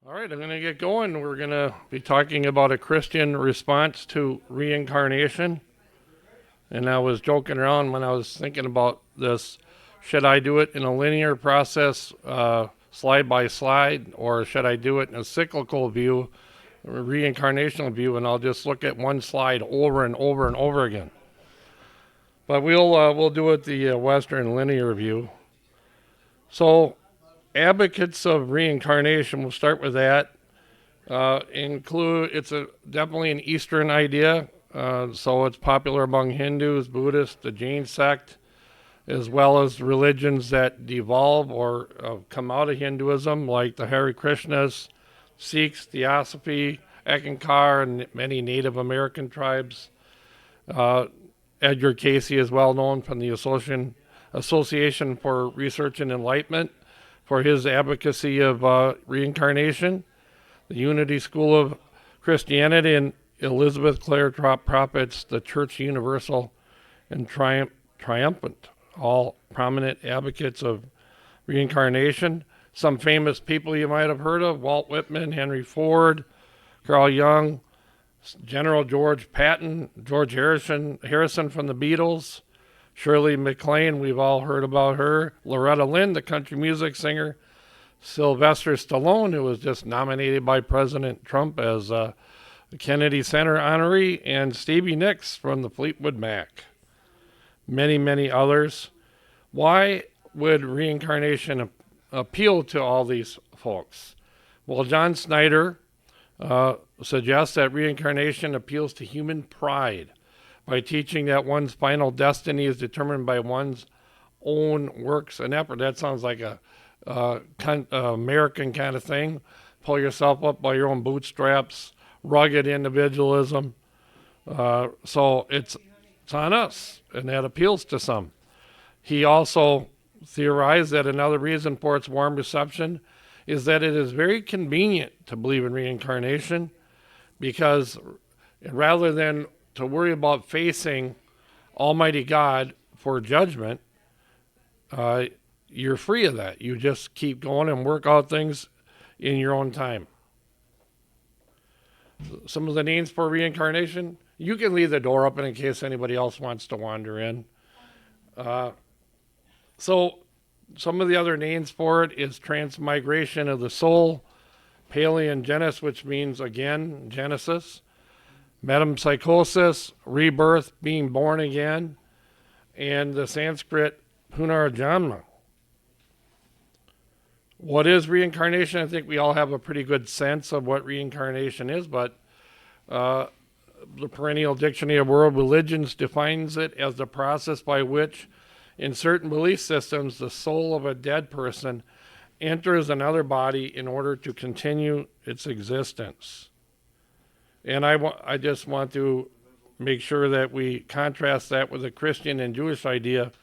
All right, I'm going to get going. We're going to be talking about a Christian response to reincarnation. And I was joking around when I was thinking about this. Should I do it in a linear process, slide by slide, or should I do it in a cyclical view, a reincarnational view, and I'll just look at one slide over and over and over again? But we'll do it the Western linear view. So, advocates of reincarnation, we'll start with that. It's definitely an Eastern idea, so it's popular among Hindus, Buddhists, the Jain sect, as well as religions that devolve or come out of Hinduism, like the Hare Krishnas, Sikhs, Theosophy, Ekankar, and many Native American tribes. Edgar Cayce is well known from the Association for Research and Enlightenment for his advocacy of reincarnation. The Unity School of Christianity and Elizabeth Clare Prophet's The Church Universal and Triumphant, all prominent advocates of reincarnation. Some famous people you might have heard of: Walt Whitman, Henry Ford, Carl Jung, General George Patton, George Harrison from the Beatles, Shirley MacLaine, we've all heard about her, Loretta Lynn, the country music singer, Sylvester Stallone, who was just nominated by President Trump as a Kennedy Center honoree, and Stevie Nicks from the Fleetwood Mac. Many, many others. Why would reincarnation appeal to all these folks? Well, John Snyder suggests that reincarnation appeals to human pride by teaching that one's final destiny is determined by one's own works and effort. That sounds like a American kind of thing. Pull yourself up by your own bootstraps, rugged individualism. So it's on us, and that appeals to some. He also theorized that another reason for its warm reception is that it is very convenient to believe in reincarnation, because rather than to worry about facing Almighty God for judgment, you're free of that. You just keep going and work out things in your own time. Some of the names for reincarnation, you can leave the door open in case anybody else wants to wander in. So some of the other names for it is transmigration of the soul, paleogenesis, which means, again, Genesis, metempsychosis, rebirth, being born again, and the Sanskrit punarjanma. What is reincarnation? I think we all have a pretty good sense of what reincarnation is, but the Perennial Dictionary of World Religions defines it as the process by which, in certain belief systems, the soul of a dead person enters another body in order to continue its existence. And I just want to make sure that we contrast that with the Christian and Jewish idea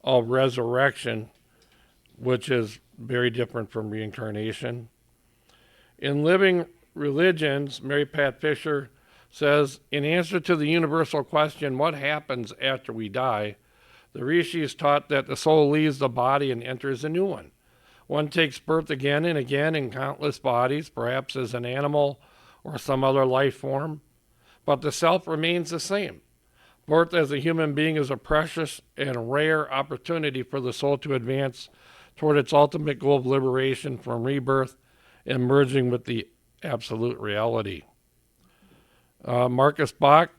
of resurrection, which is very different from reincarnation. In Living Religions, Mary Pat Fisher says, in answer to the universal question, what happens after we die, the rishis taught that the soul leaves the body and enters a new one. One takes birth again and again in countless bodies, perhaps as an animal or some other life form, but the self remains the same. Birth as a human being is a precious and rare opportunity for the soul to advance toward its ultimate goal of liberation from rebirth and merging with the absolute reality. Marcus Bach,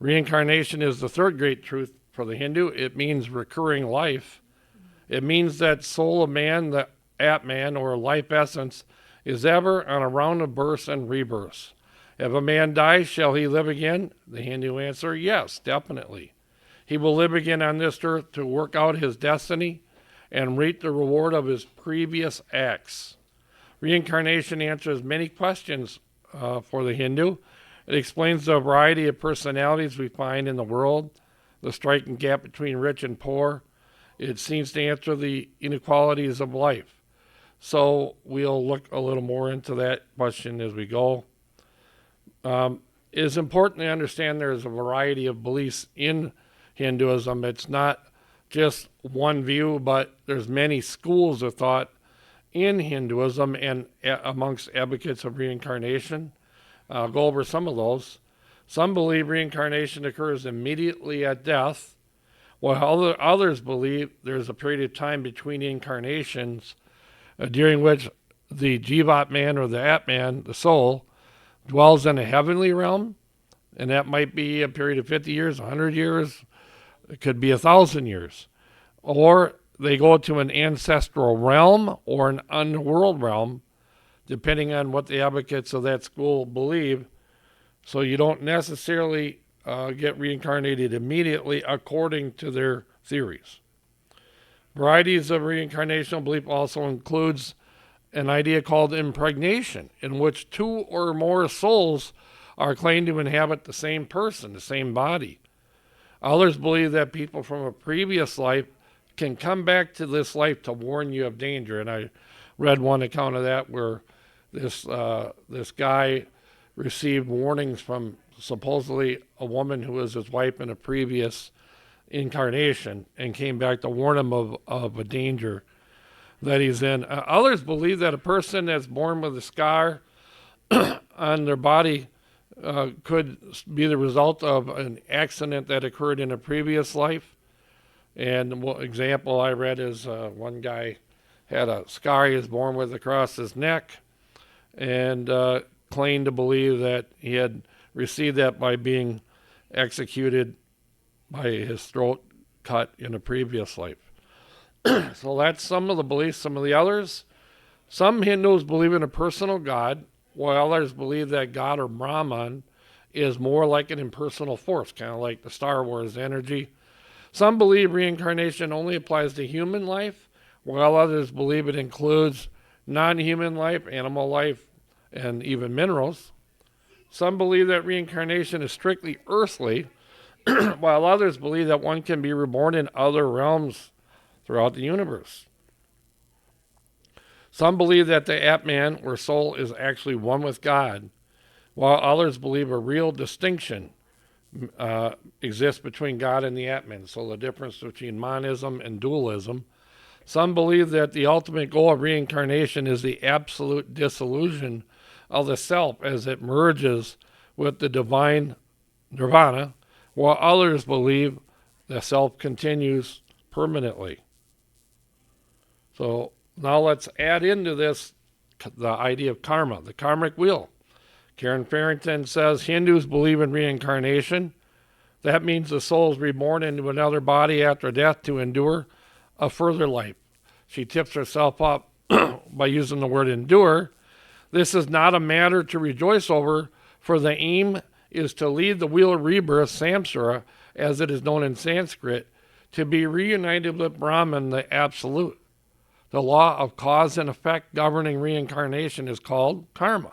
reincarnation is the third great truth for the Hindu. It means recurring life. It means that soul of man, the Atman, or life essence, is ever on a round of births and rebirths. If a man dies, shall he live again? The Hindu answer, yes, definitely. He will live again on this earth to work out his destiny and reap the reward of his previous acts. Reincarnation answers many questions for the Hindu. It explains the variety of personalities we find in the world, the striking gap between rich and poor. It seems to answer the inequalities of life. So we'll look a little more into that question as we go. It is important to understand there's a variety of beliefs in Hinduism. It's not just one view, but there's many schools of thought in Hinduism and amongst advocates of reincarnation. I'll go over some of those. Some believe reincarnation occurs immediately at death, while others believe there's a period of time between incarnations during which the Jivatman or the Atman, the soul, dwells in a heavenly realm, and that might be a period of 50 years, 100 years, it could be 1,000 years. Or they go to an ancestral realm or an underworld realm, depending on what the advocates of that school believe. So you don't necessarily get reincarnated immediately according to their theories. Varieties of reincarnational belief also includes an idea called impregnation, in which two or more souls are claimed to inhabit the same person, the same body. Others believe that people from a previous life can come back to this life to warn you of danger. And I read one account of that where this guy received warnings from supposedly a woman who was his wife in a previous incarnation and came back to warn him of a danger that he's in. Others believe that a person that's born with a scar on their body could be the result of an accident that occurred in a previous life. And one example I read is one guy had a scar he was born with across his neck and claimed to believe that he had received that by being executed by his throat cut in a previous life. So that's some of the beliefs. Some of the others. Some Hindus believe in a personal God, while others believe that God or Brahman is more like an impersonal force, kind of like the Star Wars energy. Some believe reincarnation only applies to human life, while others believe it includes non-human life, animal life, and even minerals. Some believe that reincarnation is strictly earthly, while others believe that one can be reborn in other realms throughout the universe. Some believe that the Atman, or soul, is actually one with God, while others believe a real distinction exists between God and the Atman, so the difference between monism and dualism. Some believe that the ultimate goal of reincarnation is the absolute dissolution of the self as it merges with the divine nirvana, while others believe the self continues permanently. So now let's add into this the idea of karma, the karmic wheel. Karen Farrington says Hindus believe in reincarnation. That means the soul is reborn into another body after death to endure a further life. She tips herself up by using the word endure. This is not a matter to rejoice over, for the aim is to lead the wheel of rebirth, samsara, as it is known in Sanskrit, to be reunited with Brahman, the Absolute. The law of cause and effect governing reincarnation is called karma.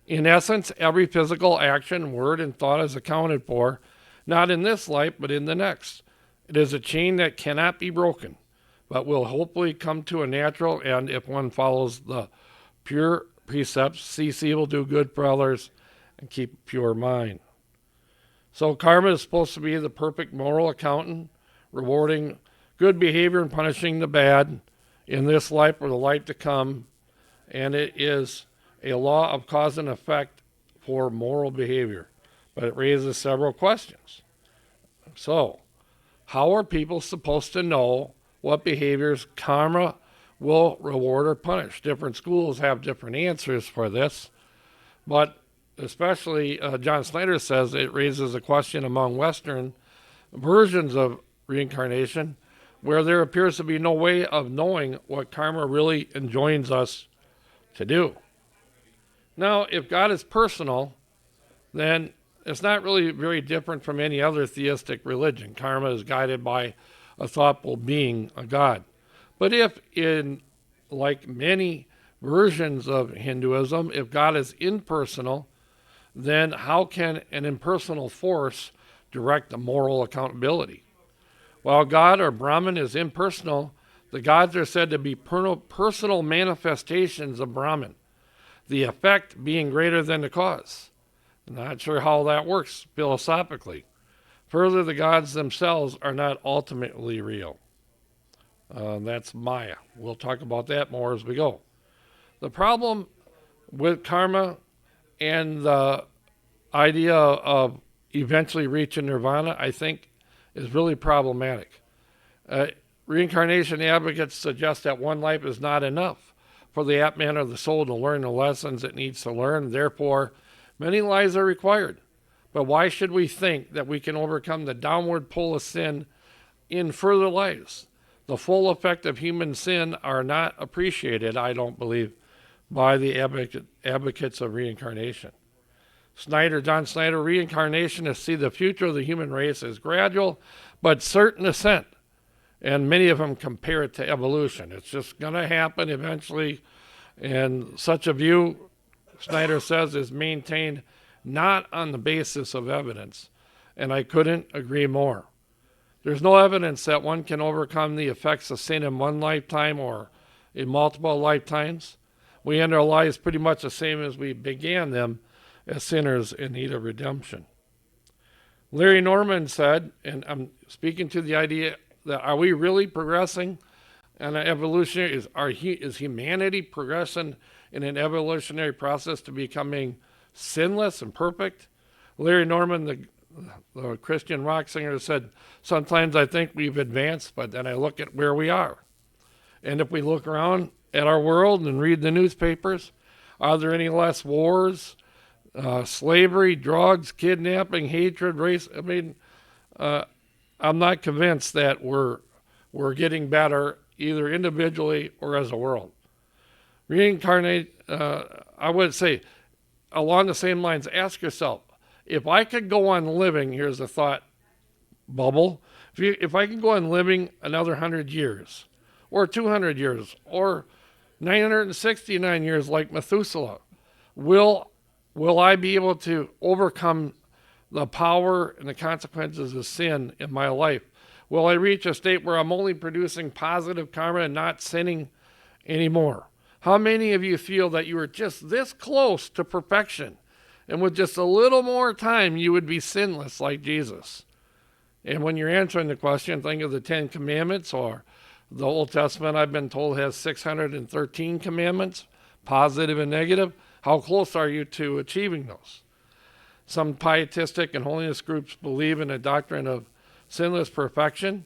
In essence, every physical action, word, and thought is accounted for, not in this life, but in the next. It is a chain that cannot be broken, but will hopefully come to a natural end if one follows the pure precepts, cease evil, do good for others, and keep a pure mind. So karma is supposed to be the perfect moral accountant, rewarding good behavior and punishing the bad in this life or the life to come, and it is a law of cause and effect for moral behavior. But it raises several questions. So, how are people supposed to know what behaviors karma will reward or punish? Different schools have different answers for this, but especially John Snyder says it raises a question among Western versions of reincarnation where there appears to be no way of knowing what karma really enjoins us to do. Now, if God is personal, then it's not really very different from any other theistic religion. Karma is guided by a thoughtful being, a God. But if in, like many versions of Hinduism, if God is impersonal, then how can an impersonal force direct the moral accountability? While God or Brahman is impersonal, the gods are said to be personal manifestations of Brahman, the effect being greater than the cause. I'm not sure how that works philosophically. Further, the gods themselves are not ultimately real. That's Maya. We'll talk about that more as we go. The problem with karma and the idea of eventually reaching nirvana, I think, is really problematic. Uh, Reincarnation advocates suggest that one life is not enough for the Atman or the soul to learn the lessons it needs to learn. Therefore, many lives are required. But why should we think that we can overcome the downward pull of sin in further lives? The full effect of human sin are not appreciated, I don't believe, by the advocates of reincarnation. John Snyder, reincarnationists see the future of the human race as gradual but certain ascent. And many of them compare it to evolution. It's just going to happen eventually. And such a view, Snyder says, is maintained not on the basis of evidence. And I couldn't agree more. There's no evidence that one can overcome the effects of sin in one lifetime or in multiple lifetimes. We end our lives pretty much the same as we began them, as sinners in need of redemption. Larry Norman said, and I'm speaking to the idea that are we really progressing in an evolutionary, is humanity progressing in an evolutionary process to becoming sinless and perfect? Larry Norman, the Christian rock singer, said, sometimes I think we've advanced, but then I look at where we are. And if we look around at our world and read the newspapers, are there any less wars, slavery, drugs, kidnapping, hatred, race? I mean, I'm not convinced that we're getting better either individually or as a world. Reincarnate, I would say, along the same lines, ask yourself, if I could go on living, here's a thought bubble, if I could go on living another 100 years, or 200 years, or 969 years like Methuselah, will I be able to overcome the power and the consequences of sin in my life? Will I reach a state where I'm only producing positive karma and not sinning anymore? How many of you feel that you are just this close to perfection, and with just a little more time you would be sinless like Jesus? And when you're answering the question, think of the 10 Commandments, or the Old Testament, I've been told, has 613 commandments, positive and negative. How close are you to achieving those? Some pietistic and holiness groups believe in a doctrine of sinless perfection,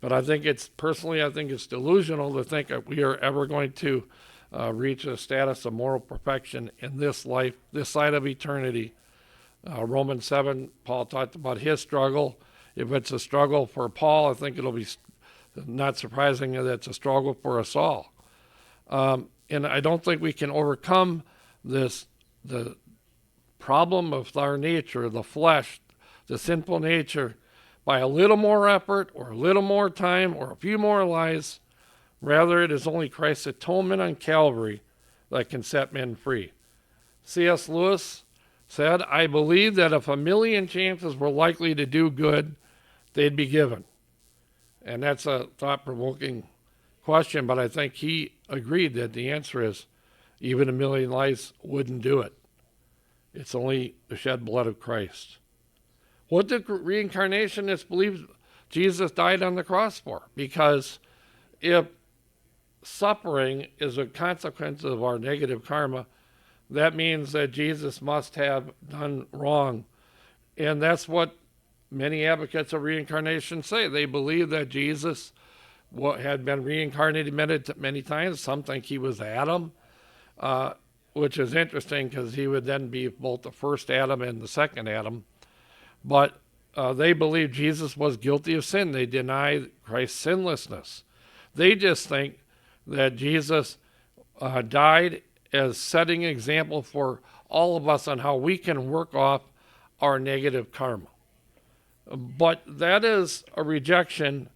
but I think it's delusional to think that we are ever going to reach a status of moral perfection in this life, this side of eternity. Romans 7, Paul talked about his struggle. If it's a struggle for Paul, I think it'll be not surprising that it's a struggle for us all. And I don't think we can overcome the problem of our nature, the flesh, the sinful nature, by a little more effort or a little more time or a few more lives. Rather, it is only Christ's atonement on Calvary that can set men free. C.S. Lewis said, I believe that if a million chances were likely to do good, they'd be given. And that's a thought-provoking question, but I think he agreed that the answer is even a million lives wouldn't do it. It's only the shed blood of Christ. What did reincarnationists believe Jesus died on the cross for? Because if suffering is a consequence of our negative karma, that means that Jesus must have done wrong. And that's what many advocates of reincarnation say. They believe that Jesus had been reincarnated many times. Some think he was Adam, which is interesting because he would then be both the first Adam and the second Adam. But they believe Jesus was guilty of sin. They deny Christ's sinlessness. They just think that Jesus died as setting an example for all of us on how we can work off our negative karma. But that is a rejection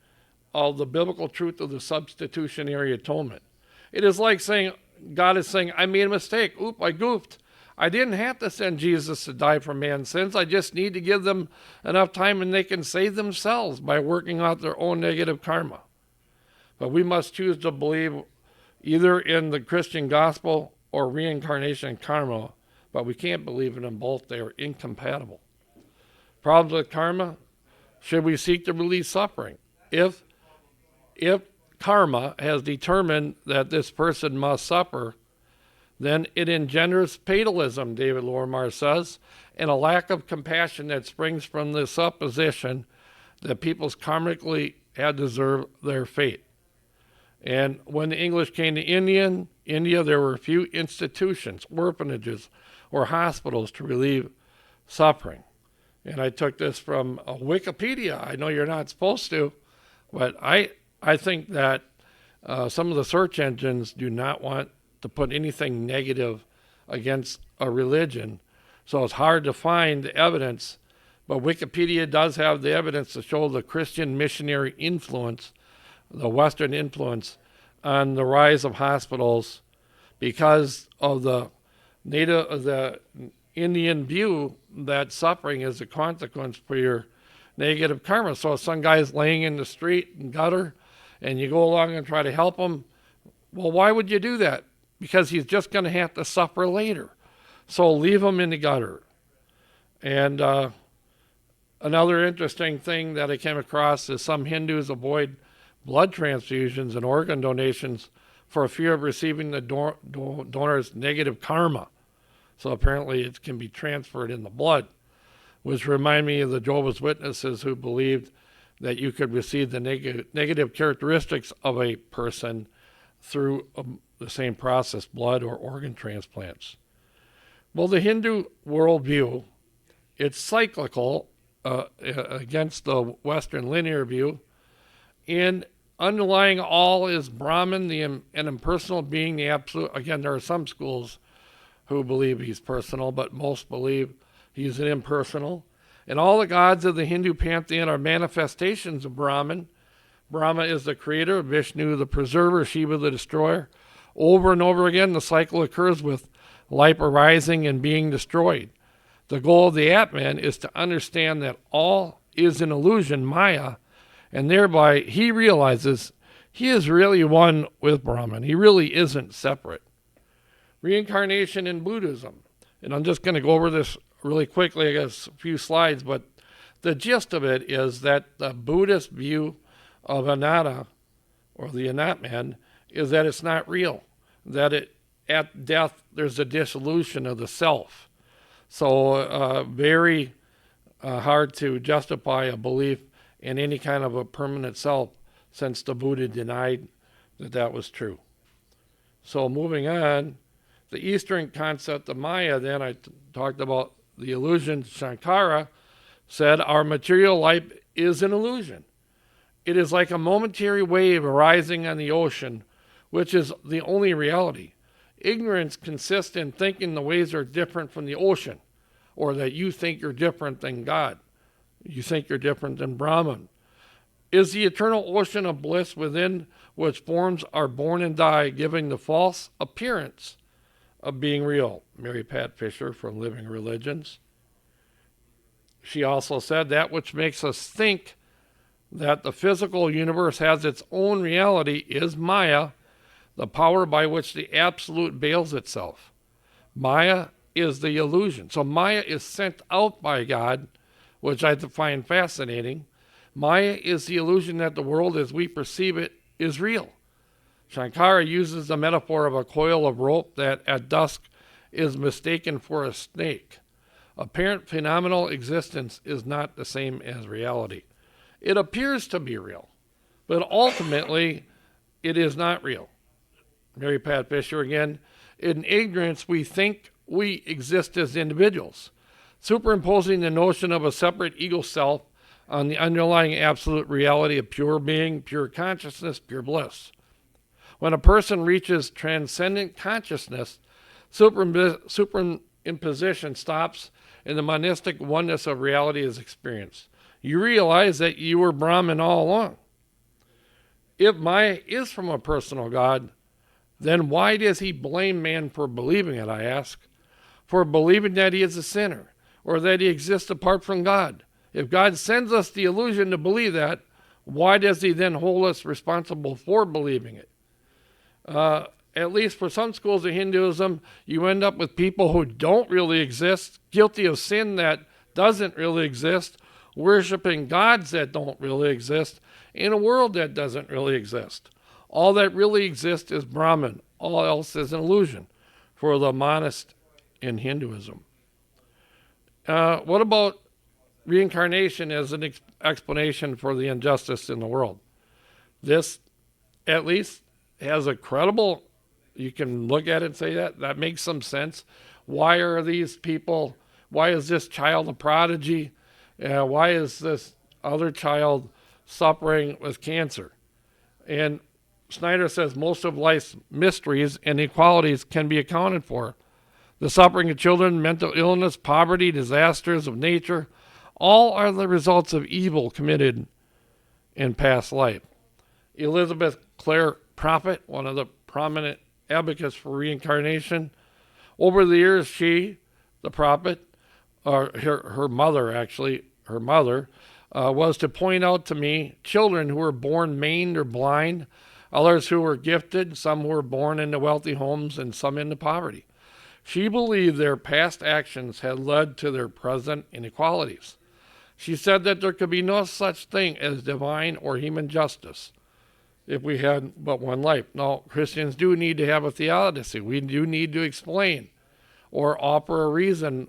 of the biblical truth of the substitutionary atonement. It is like saying, God is saying, I made a mistake. I goofed. I didn't have to send Jesus to die for man's sins. I just need to give them enough time and they can save themselves by working out their own negative karma. But we must choose to believe either in the Christian gospel or reincarnation and karma, but we can't believe in them both. They are incompatible. Problems with karma: should we seek to release suffering? If karma has determined that this person must suffer, then it engenders fatalism, David Lorimer says, and a lack of compassion that springs from the supposition that people's karmically had deserved their fate. And when the English came to India, there were few institutions, orphanages, or hospitals to relieve suffering. And I took this from Wikipedia. I know you're not supposed to, but I think that some of the search engines do not want to put anything negative against a religion. So it's hard to find evidence, but Wikipedia does have the evidence to show the Christian missionary influence, the Western influence, on the rise of hospitals because of the Indian view that suffering is a consequence for your negative karma. So if some guy's laying in the street and gutter and you go along and try to help him, well, why would you do that? Because he's just going to have to suffer later. So leave him in the gutter. And another interesting thing that I came across is some Hindus avoid blood transfusions and organ donations for fear of receiving the donor's negative karma. So apparently it can be transferred in the blood, which remind me of the Jehovah's Witnesses who believed that you could receive the negative characteristics of a person through the same process, blood or organ transplants. Well, the Hindu worldview, it's cyclical against the Western linear view, and underlying all is Brahman, an impersonal being, the absolute. Again, there are some schools who believe he's personal, but most believe he's an impersonal. And all the gods of the Hindu pantheon are manifestations of Brahman. Brahma is the creator, Vishnu the preserver, Shiva the destroyer. Over and over again, the cycle occurs with life arising and being destroyed. The goal of the Atman is to understand that all is an illusion, Maya, and thereby he realizes he is really one with Brahman. He really isn't separate. Reincarnation in Buddhism. And I'm just going to go over this really quickly, I guess a few slides, but the gist of it is that the Buddhist view of anatta, or the Anatman, is that it's not real, that at death there's a dissolution of the self. So very hard to justify a belief in any kind of a permanent self, since the Buddha denied that that was true. So moving on, the Eastern concept of Maya, then I talked about the illusion. Shankara said our material life is an illusion. It is like a momentary wave arising on the ocean, which is the only reality. Ignorance consists in thinking the waves are different from the ocean, or that you think you're different than God. You think you're different than Brahman. Is the eternal ocean of bliss within which forms are born and die, giving the false appearance of being real? Mary Pat Fisher from Living Religions. She also said that which makes us think that the physical universe has its own reality is Maya, the power by which the absolute veils itself. Maya is the illusion. So Maya is sent out by God, which I find fascinating. Maya is the illusion that the world as we perceive it is real. Shankara uses the metaphor of a coil of rope that at dusk is mistaken for a snake. Apparent phenomenal existence is not the same as reality. It appears to be real, but ultimately it is not real. Mary Pat Fisher again. In ignorance, we think we exist as individuals, superimposing the notion of a separate ego self on the underlying absolute reality of pure being, pure consciousness, pure bliss. When a person reaches transcendent consciousness, superimposition stops and the monistic oneness of reality is experienced. You realize that you were Brahman all along. If Maya is from a personal God, then why does he blame man for believing it, I ask? For believing that he is a sinner, or that he exists apart from God. If God sends us the illusion to believe that, why does he then hold us responsible for believing it? At least for some schools of Hinduism, you end up with people who don't really exist, guilty of sin that doesn't really exist, worshiping gods that don't really exist, in a world that doesn't really exist. All that really exists is Brahman. All else is an illusion for the monist in Hinduism. What about reincarnation as an explanation for the injustice in the world? This, at least, has a credible, you can look at it and say that makes some sense. Why are these people, why is this child a prodigy? Why is this other child suffering with cancer? And Snyder says most of life's mysteries and inequalities can be accounted for. The suffering of children, mental illness, poverty, disasters of nature, all are the results of evil committed in past life. Elizabeth Clare Prophet, one of the prominent advocates for reincarnation, over the years, she, the prophet, or her mother, was to point out to me children who were born maimed or blind, others who were gifted, some who were born into wealthy homes, and some into poverty. She believed their past actions had led to their present inequalities. She said that there could be no such thing as divine or human justice if we had but one life. Now, Christians do need to have a theodicy. We do need to explain or offer a reason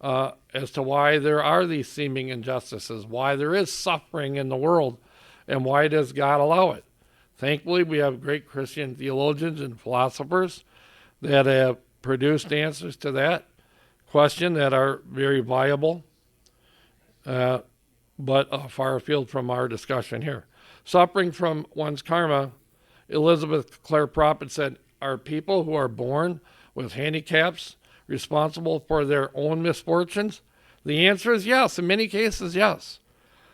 as to why there are these seeming injustices, why there is suffering in the world, and why does God allow it. Thankfully, we have great Christian theologians and philosophers that have produced answers to that question that are very viable, but far afield from our discussion here. Suffering from one's karma, Elizabeth Clare Prophet said, are people who are born with handicaps responsible for their own misfortunes? The answer is yes. In many cases, yes.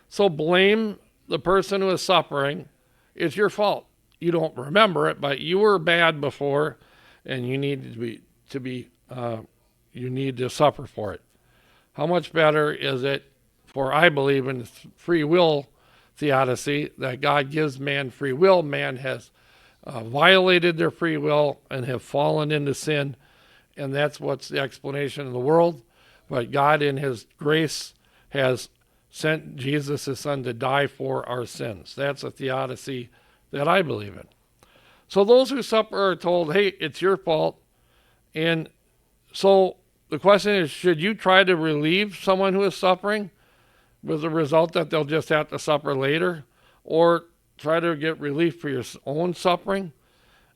So blame the person who is suffering. It's your fault. You don't remember it, but you were bad before, and you need you need to suffer for it. How much better is it for, I believe in free will theodicy, that God gives man free will. Man has violated their free will and have fallen into sin, and that's what's the explanation of the world. But God in his grace has sent Jesus, his son, to die for our sins. That's a theodicy that I believe in. So those who suffer are told, hey, it's your fault. And so the question is, should you try to relieve someone who is suffering with the result that they'll just have to suffer later, or try to get relief for your own suffering?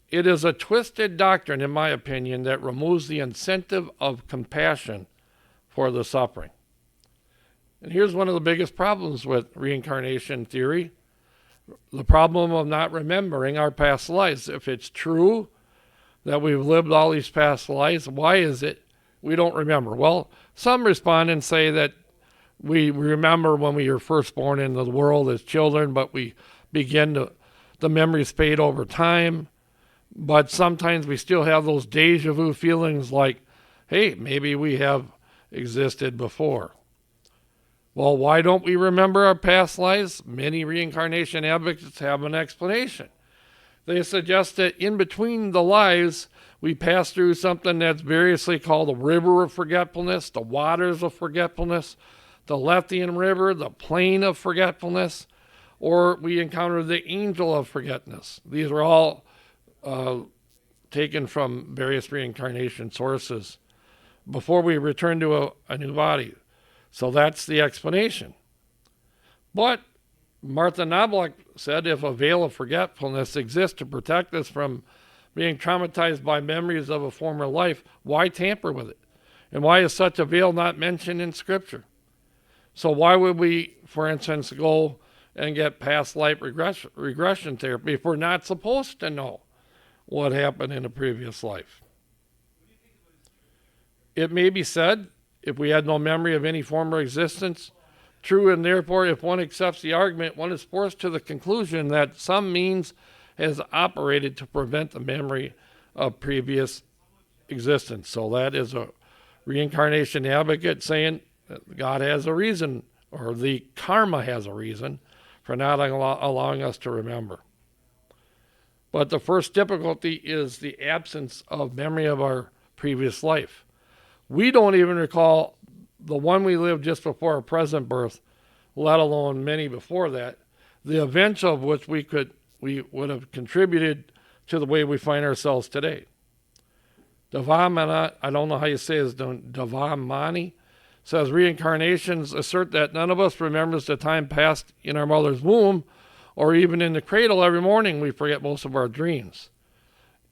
It is a twisted doctrine, in my opinion, that removes the incentive of compassion for the suffering. And here's one of the biggest problems with reincarnation theory, the problem of not remembering our past lives. If it's true that we've lived all these past lives, why is it we don't remember? Well, some respondents say that we remember when we were first born into the world as children, but we the memories fade over time. But sometimes we still have those deja vu feelings like, hey, maybe we have existed before. Well, why don't we remember our past lives? Many reincarnation advocates have an explanation. They suggest that in between the lives, we pass through something that's variously called the river of forgetfulness, the waters of forgetfulness, the Lethean River, the plain of forgetfulness, or we encounter the angel of forgetfulness. These are all taken from various reincarnation sources before we return to a new body. So that's the explanation. But Martha Knobloch said if a veil of forgetfulness exists to protect us from being traumatized by memories of a former life, why tamper with it? And why is such a veil not mentioned in Scripture? So why would we, for instance, go and get past life regression therapy if we're not supposed to know what happened in a previous life? It may be said, if we had no memory of any former existence, true, and therefore if one accepts the argument, one is forced to the conclusion that some means has operated to prevent the memory of previous existence. So that is a reincarnation advocate saying that God has a reason, or the karma has a reason, for not allowing us to remember. But the first difficulty is the absence of memory of our previous life. We don't even recall the one we lived just before our present birth, let alone many before that, the events of which we could we would have contributed to the way we find ourselves today. Devamani, I don't know how you say his name, Devamani, says reincarnations assert that none of us remembers the time passed in our mother's womb or even in the cradle. Every morning we forget most of our dreams.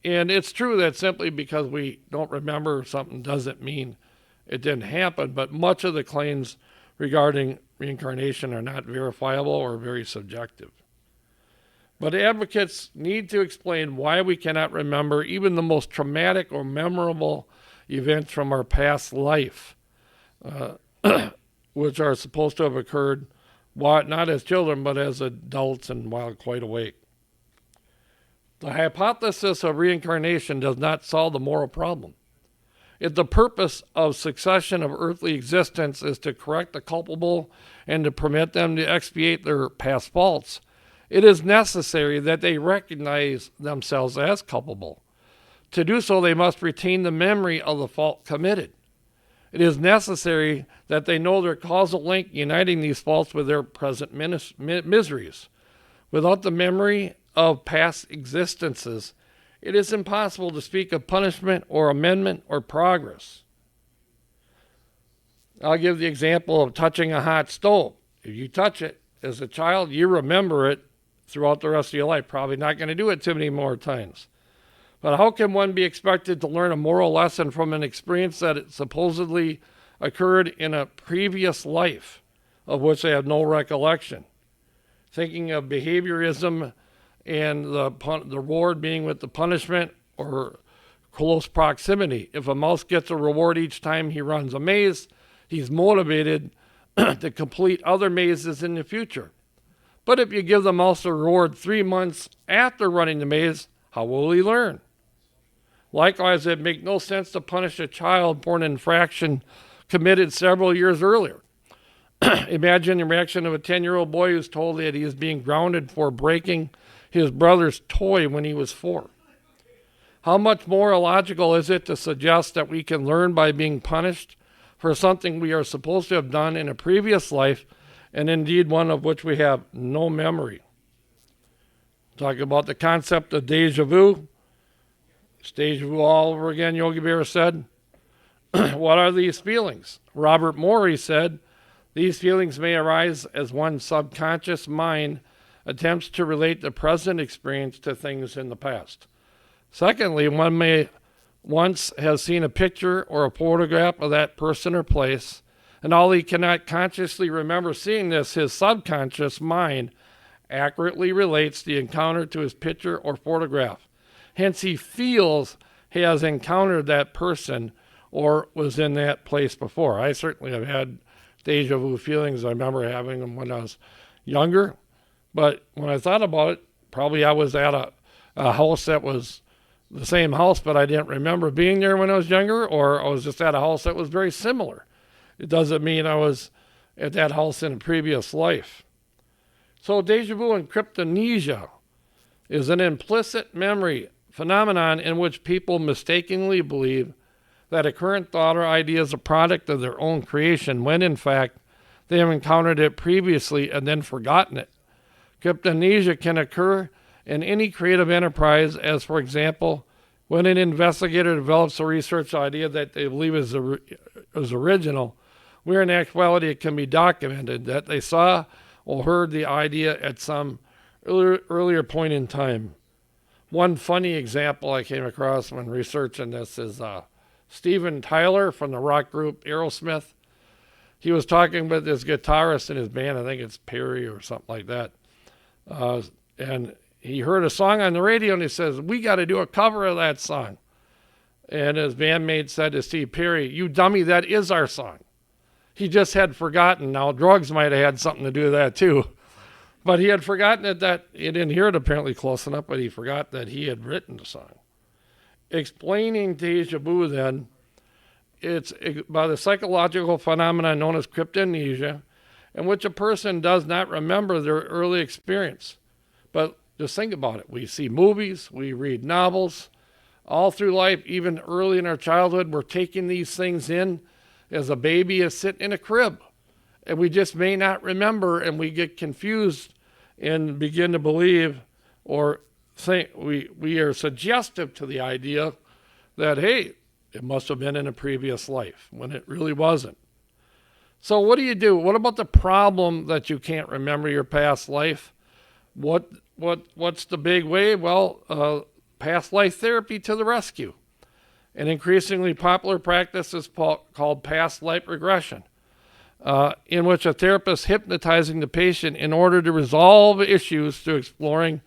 And it's true that simply because we don't remember something doesn't mean it didn't happen, but much of the claims regarding reincarnation are not verifiable or very subjective. But advocates need to explain why we cannot remember even the most traumatic or memorable events from our past life, which are supposed to have occurred not as children, but as adults and while quite awake. The hypothesis of reincarnation does not solve the moral problem. If the purpose of succession of earthly existence is to correct the culpable and to permit them to expiate their past faults, it is necessary that they recognize themselves as culpable. To do so, they must retain the memory of the fault committed. It is necessary that they know their causal link uniting these faults with their present miseries. Without the memory of past existences, it is impossible to speak of punishment or amendment or progress. I'll give the example of touching a hot stove. If you touch it as a child, you remember it throughout the rest of your life. Probably not going to do it too many more times. But how can one be expected to learn a moral lesson from an experience that it supposedly occurred in a previous life of which they have no recollection? Thinking of behaviorism and the reward being with the punishment or close proximity. If a mouse gets a reward each time he runs a maze, he's motivated to complete other mazes in the future. But if you give the mouse a reward 3 months after running the maze, how will he learn? Likewise, it makes no sense to punish a child for an infraction committed several years earlier. Imagine the reaction of a 10-year-old boy who's told that he is being grounded for breaking his brother's toy when he was 4. How much more illogical is it to suggest that we can learn by being punished for something we are supposed to have done in a previous life, and indeed one of which we have no memory? Talk about the concept of deja vu. It's deja vu all over again, Yogi Berra said. What are these feelings? Robert Morey said, these feelings may arise as one's subconscious mind attempts to relate the present experience to things in the past. Secondly, one may once have seen a picture or a photograph of that person or place, and although he cannot consciously remember seeing this, his subconscious mind accurately relates the encounter to his picture or photograph. Hence, he feels he has encountered that person or was in that place before. I certainly have had deja vu feelings. I remember having them when I was younger. But when I thought about it, probably I was at a house that was the same house, but I didn't remember being there when I was younger, or I was just at a house that was very similar. It doesn't mean I was at that house in a previous life. So deja vu and cryptomnesia is an implicit memory phenomenon in which people mistakenly believe that a current thought or idea is a product of their own creation, when in fact they have encountered it previously and then forgotten it. Cryptomnesia can occur in any creative enterprise, as for example, when an investigator develops a research idea that they believe is original, where in actuality it can be documented that they saw or heard the idea at some earlier point in time. One funny example I came across when researching this is Steven Tyler from the rock group Aerosmith. He was talking with his guitarist in his band, I think it's Perry or something like that. And he heard a song on the radio and he says, we got to do a cover of that song. And his bandmate said to Steve Perry, you dummy, that is our song. He just had forgotten. Now, drugs might have had something to do with that too. But he had forgotten that he didn't hear it apparently close enough, but he forgot that he had written the song. Explaining deja vu then, it's by the psychological phenomenon known as cryptomnesia, in which a person does not remember their early experience. But just think about it. We see movies, we read novels, all through life, even early in our childhood, we're taking these things in as a baby is sitting in a crib. And we just may not remember, and we get confused and begin to believe or think we are suggestive to the idea that, hey, it must have been in a previous life when it really wasn't. So what do you do? What about the problem that you can't remember your past life? What's the big way? Well, past life therapy to the rescue. An increasingly popular practice is called past life regression, in which a therapist hypnotizing the patient in order to resolve issues through exploring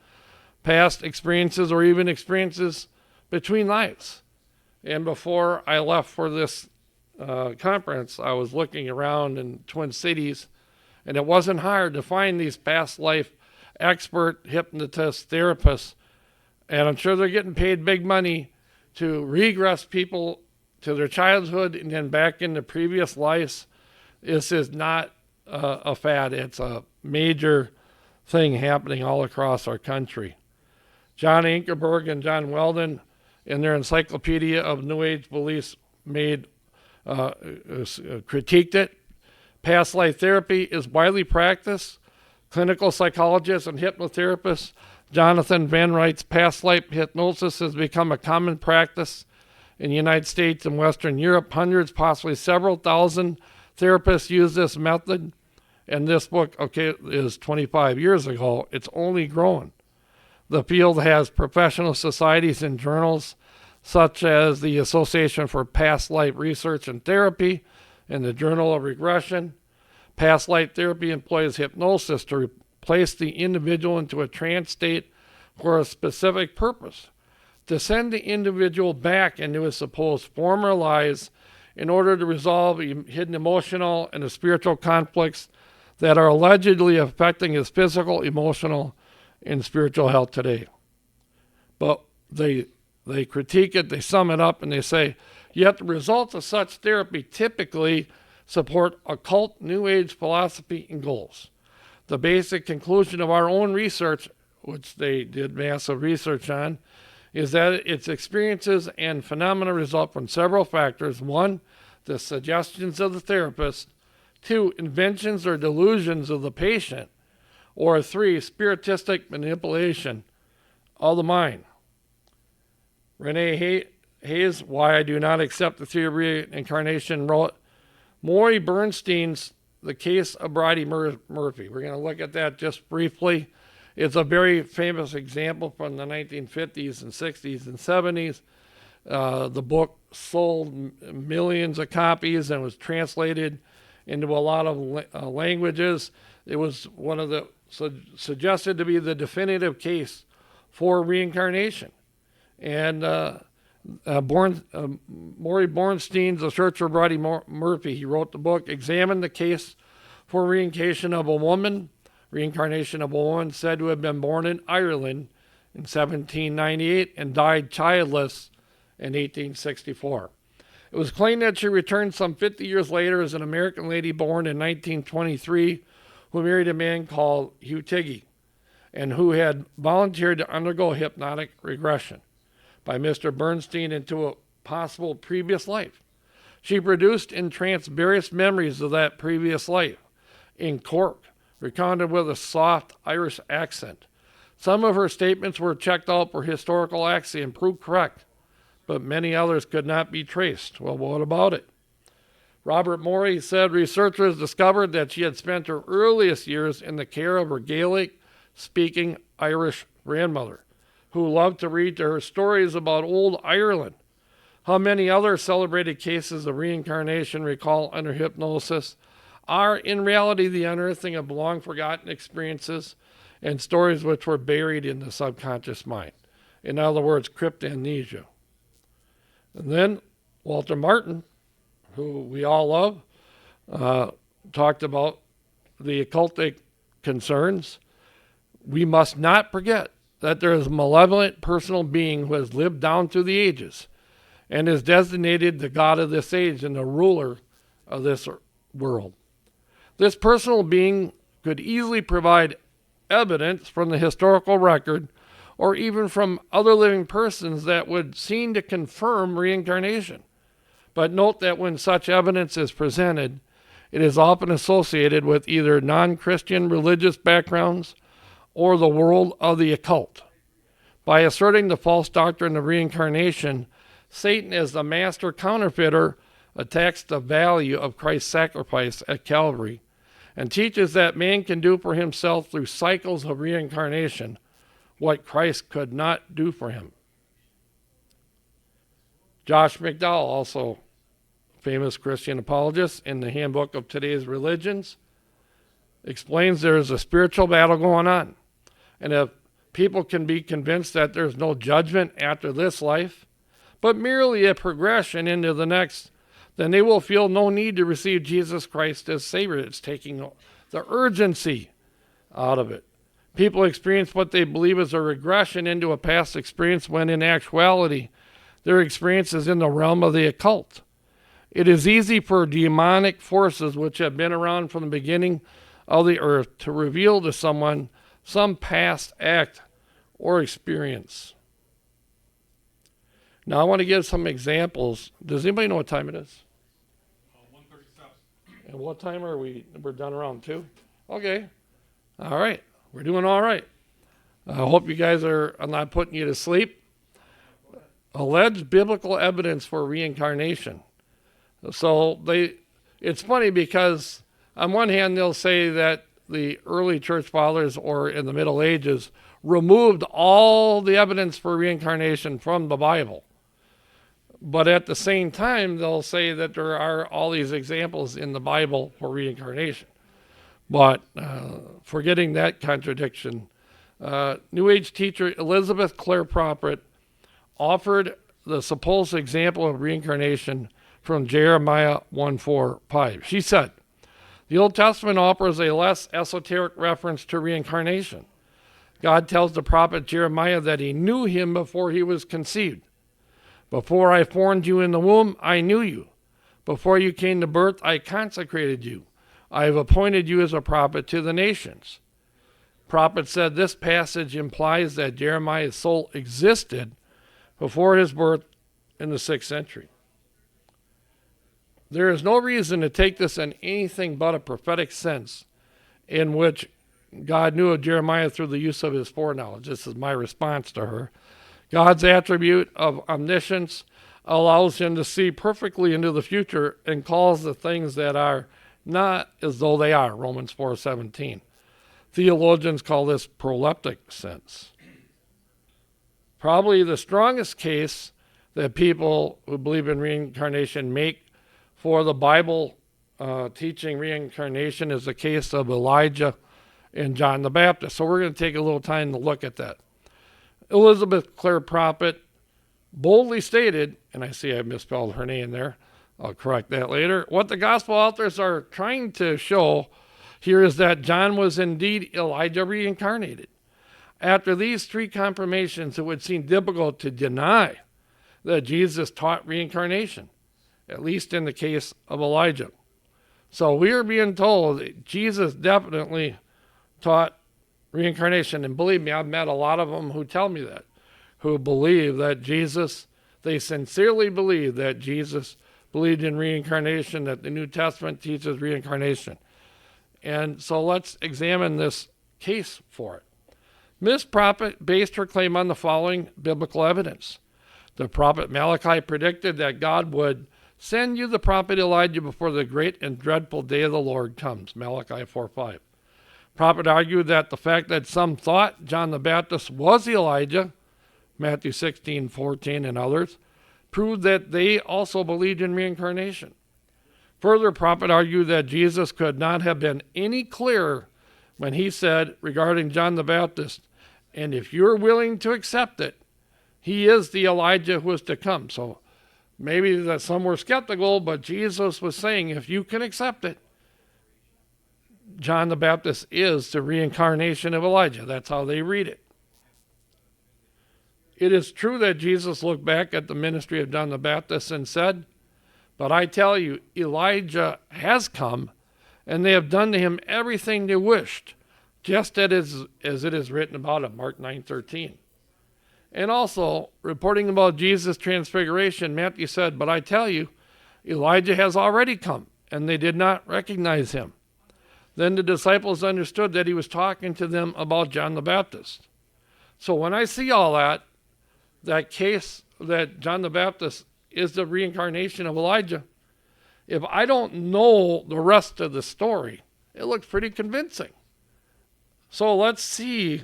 past experiences or even experiences between lives. And before I left for this conference, I was looking around in Twin Cities, and it wasn't hard to find these past life expert hypnotists, therapists, and I'm sure they're getting paid big money to regress people to their childhood and then back into previous lives. This is not a fad. It's a major thing happening all across our country. John Ankerberg and John Weldon, in their Encyclopedia of New Age Beliefs, critiqued it. Past life therapy is widely practiced. Clinical psychologists and hypnotherapists Jonathan Van Wright's past life hypnosis has become a common practice in the United States and Western Europe. Hundreds, possibly several thousand therapists use this method. And this book, is 25 years ago. It's only grown. The field has professional societies and journals such as the Association for Past Life Research and Therapy and the Journal of Regression. Past life therapy employs hypnosis to place the individual into a trance state for a specific purpose, to send the individual back into his supposed former lives in order to resolve hidden emotional and spiritual conflicts that are allegedly affecting his physical, emotional, and spiritual health today. But they critique it, they sum it up, and they say, yet the results of such therapy typically support occult New Age philosophy and goals. The basic conclusion of our own research, which they did massive research on, is that its experiences and phenomena result from several factors. One, the suggestions of the therapist. Two, inventions or delusions of the patient. Or three, spiritistic manipulation of the mind. Renee Hayes, Why I Do Not Accept the Theory of Reincarnation, wrote, Maury Bernstein's The Case of Bridie Murphy. We're going to look at that just briefly. It's a very famous example from the 1950s and 60s and 70s. The book sold millions of copies and was translated into a lot of languages. It was one of the suggested to be the definitive case for reincarnation. And Maury Bernstein, the search for Bridie Murphy, he wrote the book, examined the case for reincarnation of a woman said to have been born in Ireland in 1798 and died childless in 1864. It was claimed that she returned some 50 years later as an American lady born in 1923 who married a man called Hugh Tiggy and who had volunteered to undergo hypnotic regression by Mr. Bernstein into a possible previous life. She produced in trance various memories of that previous life in Cork, recounted with a soft Irish accent. Some of her statements were checked out for historical accuracy and proved correct, but many others could not be traced. Well, what about it? Robert Morey said researchers discovered that she had spent her earliest years in the care of her Gaelic-speaking Irish grandmother, who loved to read to her stories about old Ireland. How many other celebrated cases of reincarnation recall under hypnosis are in reality the unearthing of long-forgotten experiences and stories which were buried in the subconscious mind. In other words, cryptamnesia. And then Walter Martin, who we all love, talked about the occultic concerns. We must not forget that there is a malevolent personal being who has lived down through the ages and is designated the God of this age and the ruler of this world. This personal being could easily provide evidence from the historical record or even from other living persons that would seem to confirm reincarnation. But note that when such evidence is presented, it is often associated with either non-Christian religious backgrounds or the world of the occult. By asserting the false doctrine of reincarnation, Satan, as the master counterfeiter, attacks the value of Christ's sacrifice at Calvary and teaches that man can do for himself through cycles of reincarnation what Christ could not do for him. Josh McDowell, also famous Christian apologist, in the Handbook of Today's Religions, explains there is a spiritual battle going on. And if people can be convinced that there's no judgment after this life, but merely a progression into the next, then they will feel no need to receive Jesus Christ as Savior. It's taking the urgency out of it. People experience what they believe is a regression into a past experience when in actuality, their experience is in the realm of the occult. It is easy for demonic forces which have been around from the beginning of the earth to reveal to someone some past act or experience. Now I want to give some examples. Does anybody know what time it is? 1:37. And what time are we? We're done around 2? Okay. All right. We're doing all right. I hope you guys are, I'm not putting you to sleep. Alleged biblical evidence for reincarnation. So it's funny because on one hand they'll say that the early church fathers or in the Middle Ages removed all the evidence for reincarnation from the Bible. But at the same time, they'll say that there are all these examples in the Bible for reincarnation. But forgetting that contradiction, New Age teacher Elizabeth Clare Prophet offered the supposed example of reincarnation from Jeremiah 1:4-5. She said, the Old Testament offers a less esoteric reference to reincarnation. God tells the prophet Jeremiah that he knew him before he was conceived. Before I formed you in the womb, I knew you. Before you came to birth, I consecrated you. I have appointed you as a prophet to the nations. Prophet said this passage implies that Jeremiah's soul existed before his birth in the 6th century. There is no reason to take this in anything but a prophetic sense in which God knew of Jeremiah through the use of his foreknowledge. This is my response to her. God's attribute of omniscience allows him to see perfectly into the future and calls the things that are not as though they are, Romans 4:17. Theologians call this proleptic sense. Probably the strongest case that people who believe in reincarnation make for the Bible teaching reincarnation is the case of Elijah and John the Baptist. So we're going to take a little time to look at that. Elizabeth Clare Prophet boldly stated, and I see I misspelled her name there, I'll correct that later, what the gospel authors are trying to show here is that John was indeed Elijah reincarnated. After these 3 confirmations, it would seem difficult to deny that Jesus taught reincarnation, at least in the case of Elijah. So we are being told that Jesus definitely taught reincarnation. And believe me, I've met a lot of them who tell me that, who believe that Jesus, they sincerely believe that Jesus believed in reincarnation, that the New Testament teaches reincarnation. And so let's examine this case for it. Ms. Prophet based her claim on the following biblical evidence. The prophet Malachi predicted that God would send you the prophet Elijah before the great and dreadful day of the Lord comes, Malachi 4:5. Prophet argued that the fact that some thought John the Baptist was Elijah, Matthew 16:14 and others, proved that they also believed in reincarnation. Further, Prophet argued that Jesus could not have been any clearer when he said regarding John the Baptist, and if you're willing to accept it, he is the Elijah who is to come. So maybe that some were skeptical, but Jesus was saying, if you can accept it, John the Baptist is the reincarnation of Elijah. That's how they read it. It is true that Jesus looked back at the ministry of John the Baptist and said, but I tell you, Elijah has come, and they have done to him everything they wished, just as it is written about him, Mark 9:13. And also, reporting about Jesus' transfiguration, Matthew said, but I tell you, Elijah has already come, and they did not recognize him. Then the disciples understood that he was talking to them about John the Baptist. So when I see all that case that John the Baptist is the reincarnation of Elijah, if I don't know the rest of the story, it looks pretty convincing. So let's see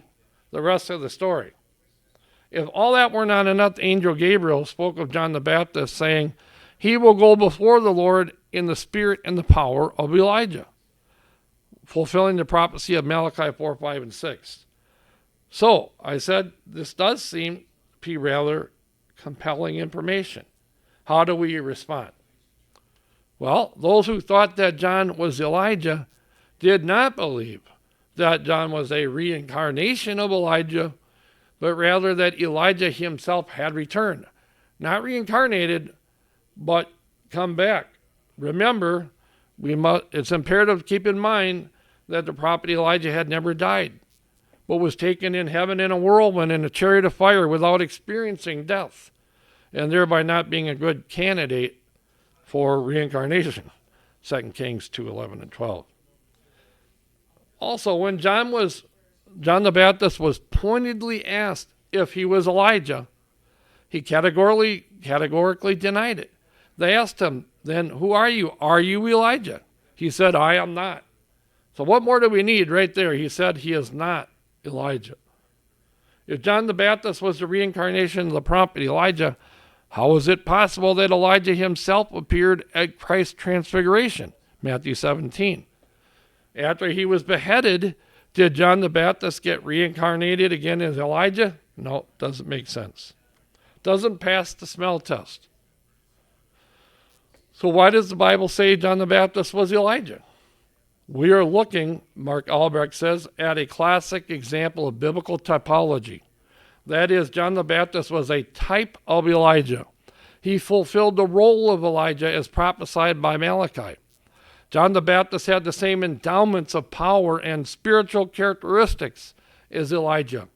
the rest of the story. If all that were not enough, the angel Gabriel spoke of John the Baptist, saying, he will go before the Lord in the spirit and the power of Elijah, fulfilling the prophecy of Malachi 4, 5, and 6. So I said, this does seem to be rather compelling information. How do we respond? Well, those who thought that John was Elijah did not believe that John was a reincarnation of Elijah, but rather that Elijah himself had returned. Not reincarnated, but come back. Remember, it's imperative to keep in mind that the prophet Elijah had never died, but was taken in heaven in a whirlwind in a chariot of fire without experiencing death, and thereby not being a good candidate for reincarnation. 2 Kings 2, 11 and 12. Also, when John the Baptist was pointedly asked if he was Elijah, he categorically denied it. They asked him, then, who are you? Are you Elijah? He said, I am not. So what more do we need right there? He said he is not Elijah. If John the Baptist was the reincarnation of the prophet Elijah, how is it possible that Elijah himself appeared at Christ's transfiguration? Matthew 17. After he was beheaded, did John the Baptist get reincarnated again as Elijah? No, doesn't make sense. Doesn't pass the smell test. So why does the Bible say John the Baptist was Elijah? We are looking, Mark Albrecht says, at a classic example of biblical typology. That is, John the Baptist was a type of Elijah. He fulfilled the role of Elijah as prophesied by Malachi. John the Baptist had the same endowments of power and spiritual characteristics as Elijah.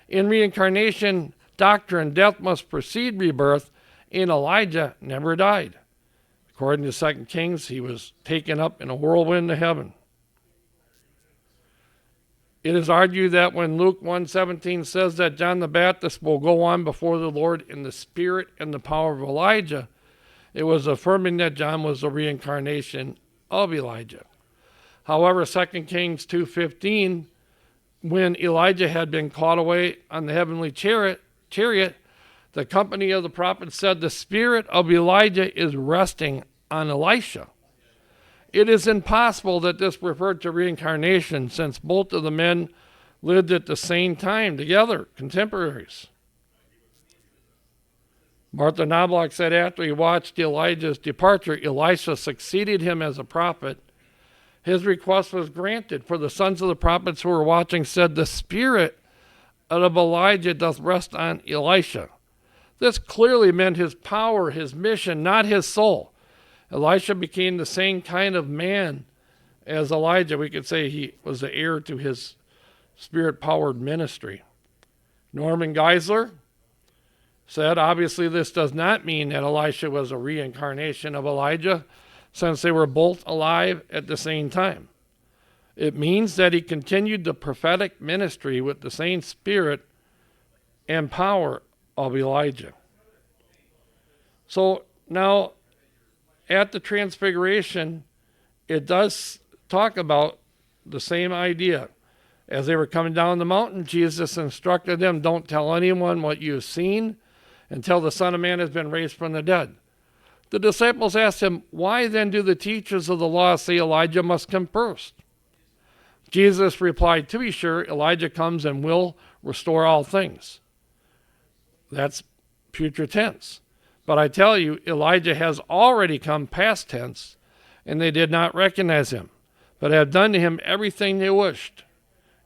In reincarnation doctrine, death must precede rebirth, and Elijah never died. According to 2 Kings, he was taken up in a whirlwind to heaven. It is argued that when Luke 1:17 says that John the Baptist will go on before the Lord in the spirit and the power of Elijah, it was affirming that John was the reincarnation of Elijah. However, 2 Kings 2:15, when Elijah had been caught away on the heavenly chariot, the company of the prophets said, the spirit of Elijah is resting on Elisha. It is impossible that this referred to reincarnation, since both of the men lived at the same time together, contemporaries. Martha Knobloch said after he watched Elijah's departure, Elisha succeeded him as a prophet. His request was granted, for the sons of the prophets who were watching said, the spirit of Elijah doth rest on Elisha. This clearly meant his power, his mission, not his soul. Elisha became the same kind of man as Elijah. We could say he was the heir to his spirit-powered ministry. Norman Geisler said, obviously this does not mean that Elisha was a reincarnation of Elijah, since they were both alive at the same time. It means that he continued the prophetic ministry with the same spirit and power of Elijah. So now, at the transfiguration, it does talk about the same idea. As they were coming down the mountain, Jesus instructed them, don't tell anyone what you've seen until the Son of Man has been raised from the dead. The disciples asked him, why then do the teachers of the law say Elijah must come first? Jesus replied, to be sure, Elijah comes and will restore all things. That's future tense. But I tell you, Elijah has already come, past tense, and they did not recognize him, but have done to him everything they wished.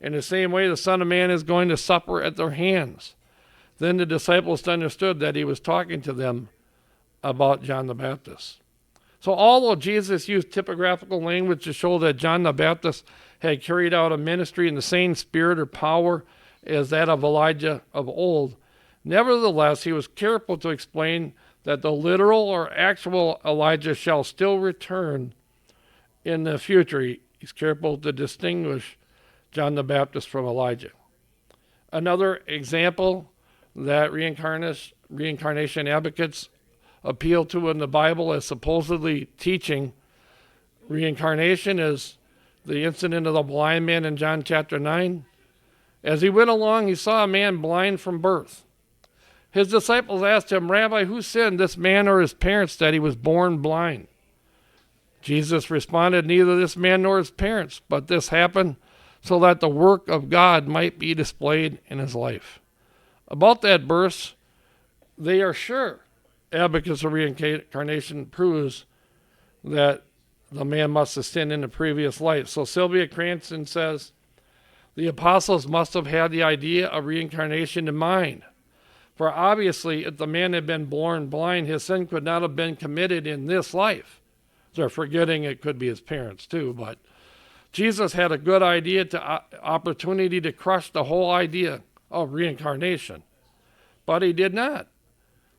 In the same way, the Son of Man is going to suffer at their hands. Then the disciples understood that he was talking to them about John the Baptist. So although Jesus used typographical language to show that John the Baptist had carried out a ministry in the same spirit or power as that of Elijah of old, nevertheless, he was careful to explain that the literal or actual Elijah shall still return in the future. He's careful to distinguish John the Baptist from Elijah. Another example that reincarnation advocates appeal to in the Bible as supposedly teaching reincarnation is the incident of the blind man in John chapter 9. As he went along, he saw a man blind from birth. His disciples asked him, "Rabbi, who sinned, this man or his parents, that he was born blind?" Jesus responded, "Neither this man nor his parents, but this happened so that the work of God might be displayed in his life." About that verse, they are sure advocates of reincarnation proves that the man must have sinned in the previous life. So Sylvia Cranston says, the apostles must have had the idea of reincarnation in mind. For obviously, if the man had been born blind, his sin could not have been committed in this life. They're forgetting it could be his parents too, but Jesus had a good opportunity to crush the whole idea of reincarnation, but he did not.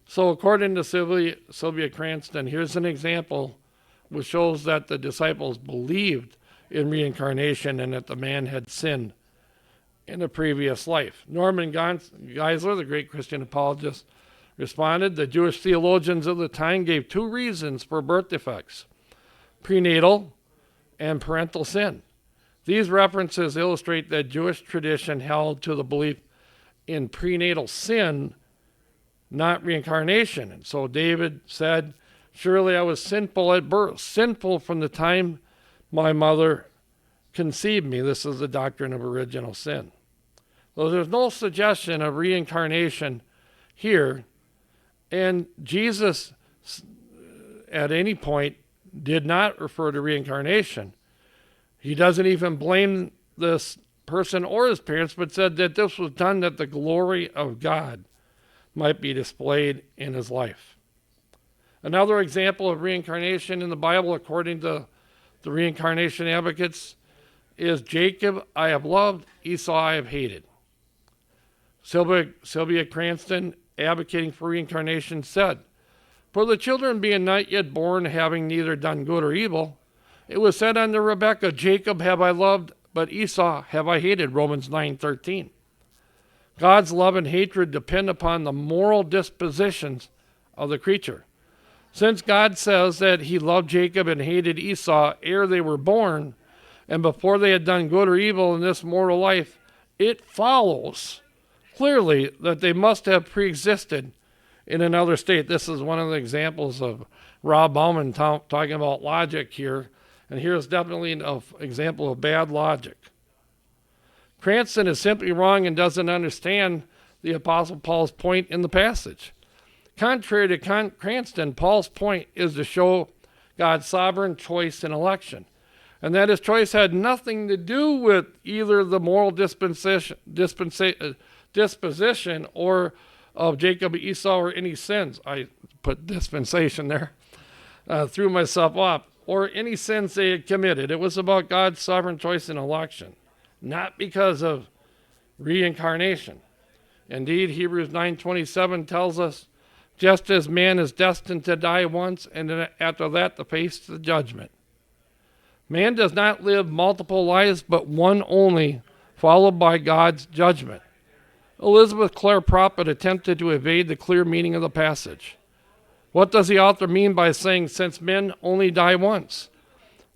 So according to Sylvia Cranston, here's an example which shows that the disciples believed in reincarnation and that the man had sinned in a previous life. Norman Geisler, the great Christian apologist, responded, the Jewish theologians of the time gave two reasons for birth defects: prenatal and parental sin. These references illustrate that Jewish tradition held to the belief in prenatal sin, not reincarnation. And so David said, "Surely I was sinful at birth, sinful from the time my mother conceived me." This is the doctrine of original sin. So there's no suggestion of reincarnation here, and Jesus at any point did not refer to reincarnation. He doesn't even blame this person or his parents, but said that this was done that the glory of God might be displayed in his life. Another example of reincarnation in the Bible, according to the reincarnation advocates, is Jacob I have loved, Esau I have hated. Sylvia Cranston, advocating for reincarnation, said, "For the children being not yet born, having neither done good or evil, it was said unto Rebekah, Jacob have I loved, but Esau have I hated," Romans 9:13. God's love and hatred depend upon the moral dispositions of the creature. Since God says that he loved Jacob and hated Esau ere they were born, and before they had done good or evil in this mortal life, it follows clearly that they must have pre-existed in another state. This is one of the examples of Rob Bauman talking about logic here, and here's definitely an example of bad logic. Cranston is simply wrong and doesn't understand the Apostle Paul's point in the passage. Contrary to Cranston, Paul's point is to show God's sovereign choice in election, and that his choice had nothing to do with either the moral disposition or of Jacob, Esau, or any sins. I put dispensation there, threw myself off, or any sins they had committed. It was about God's sovereign choice in election, not because of reincarnation. Indeed, Hebrews 9:27 tells us, just as man is destined to die once, and then after that to face the judgment. Man does not live multiple lives, but one only, followed by God's judgment. Elizabeth Clare Prophet attempted to evade the clear meaning of the passage. What does the author mean by saying, since men only die once?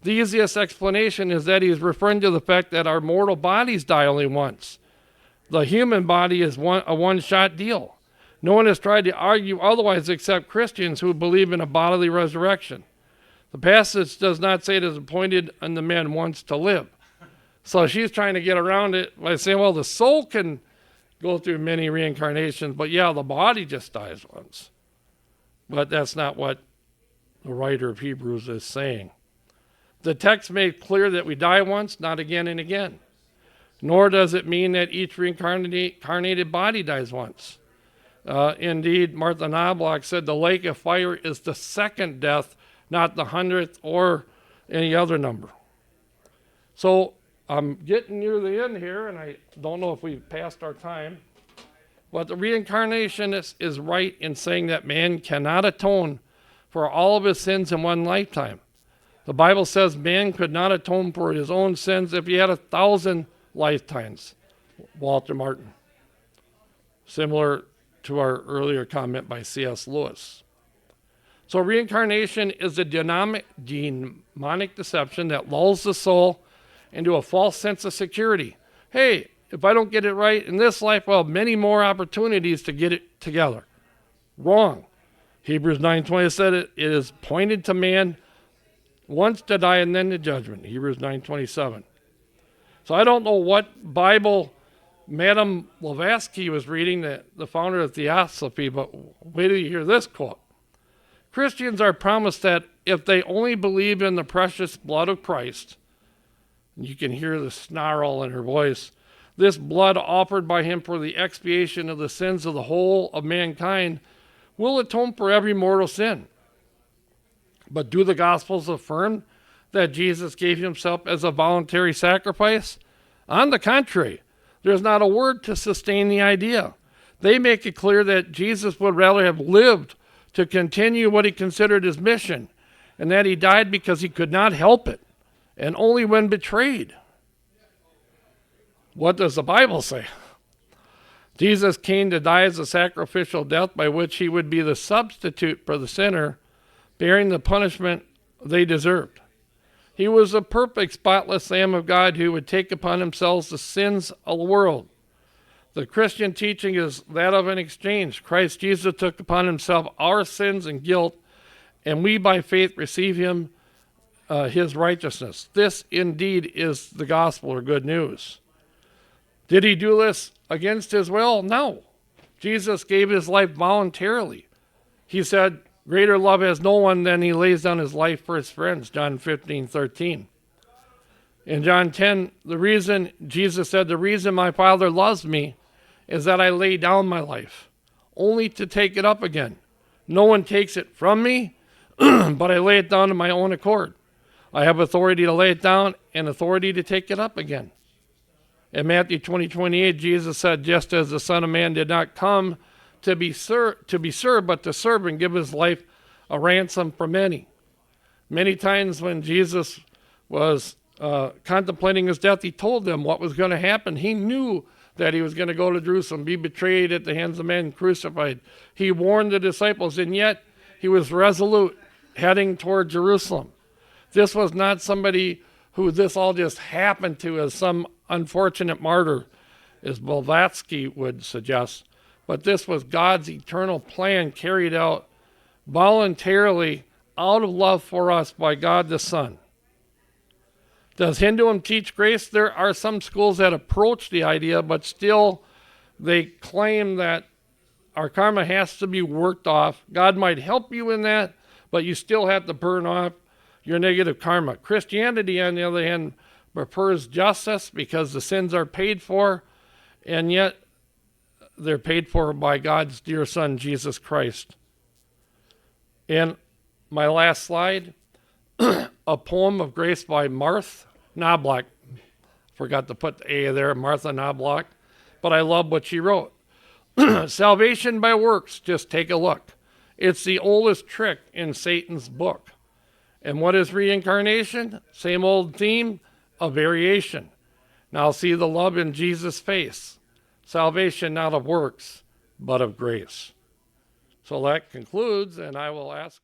The easiest explanation is that he is referring to the fact that our mortal bodies die only once. The human body is a one-shot deal. No one has tried to argue otherwise except Christians who believe in a bodily resurrection. The passage does not say it is appointed unto man once to live. So she's trying to get around it by saying, well, the soul can go through many reincarnations, but yeah, the body just dies once. But that's not what the writer of Hebrews is saying. The text made clear that we die once, not again and again. Nor does it mean that each reincarnated body dies once. Indeed, Martha Knobloch said the lake of fire is the second death, not the 100th or any other number. So I'm getting near the end here, and I don't know if we've passed our time, but the reincarnationist is right in saying that man cannot atone for all of his sins in one lifetime. The Bible says man could not atone for his own sins if he had 1,000 lifetimes. Walter Martin. similar to our earlier comment by C.S. Lewis. So reincarnation is a demonic deception that lulls the soul into a false sense of security. Hey, if I don't get it right in this life, well, many more opportunities to get it together. Wrong. Hebrews 9:20 said it is pointed to man once to die and then to judgment. Hebrews 9:27. So I don't know what Bible Madame Blavatsky was reading, the founder of Theosophy, but wait till you hear this quote. Christians are promised that if they only believe in the precious blood of Christ, and you can hear the snarl in her voice, this blood offered by him for the expiation of the sins of the whole of mankind will atone for every mortal sin. But do the Gospels affirm that Jesus gave himself as a voluntary sacrifice? On the contrary, there's not a word to sustain the idea. They make it clear that Jesus would rather have lived to continue what he considered his mission, and that he died because he could not help it, and only when betrayed. What does the Bible say? Jesus came to die as a sacrificial death by which he would be the substitute for the sinner, bearing the punishment they deserved. He was a perfect, spotless Lamb of God who would take upon himself the sins of the world. The Christian teaching is that of an exchange. Christ Jesus took upon himself our sins and guilt, and we by faith receive him, his righteousness. This indeed is the gospel or good news. Did he do this against his will? No. Jesus gave his life voluntarily. He said, greater love has no one than he lays down his life for his friends, John 15:13. In John 10, Jesus said, the reason my Father loves me is that I lay down my life, only to take it up again. No one takes it from me, but I lay it down of my own accord. I have authority to lay it down and authority to take it up again. In Matthew 20:28, Jesus said, just as the Son of Man did not come to be served, but to serve and give his life a ransom for many. Many times when Jesus was contemplating his death, he told them what was going to happen. He knew that he was going to go to Jerusalem, be betrayed at the hands of men, crucified. He warned the disciples, and yet he was resolute, heading toward Jerusalem. This was not somebody who this all just happened to as some unfortunate martyr, as Blavatsky would suggest, but this was God's eternal plan carried out voluntarily out of love for us by God the Son. Does Hinduism teach grace? There are some schools that approach the idea, but still they claim that our karma has to be worked off. God might help you in that, but you still have to burn off your negative karma. Christianity, on the other hand, prefers justice because the sins are paid for, and yet they're paid for by God's dear Son, Jesus Christ. And my last slide, a poem of grace by Martha Knobloch. Forgot to put the A there, Martha Knobloch, but I love what she wrote. Salvation by works, just take a look. It's the oldest trick in Satan's book. And what is reincarnation? Same old theme, a variation. Now see the love in Jesus' face. Salvation not of works, but of grace. So that concludes, and I will ask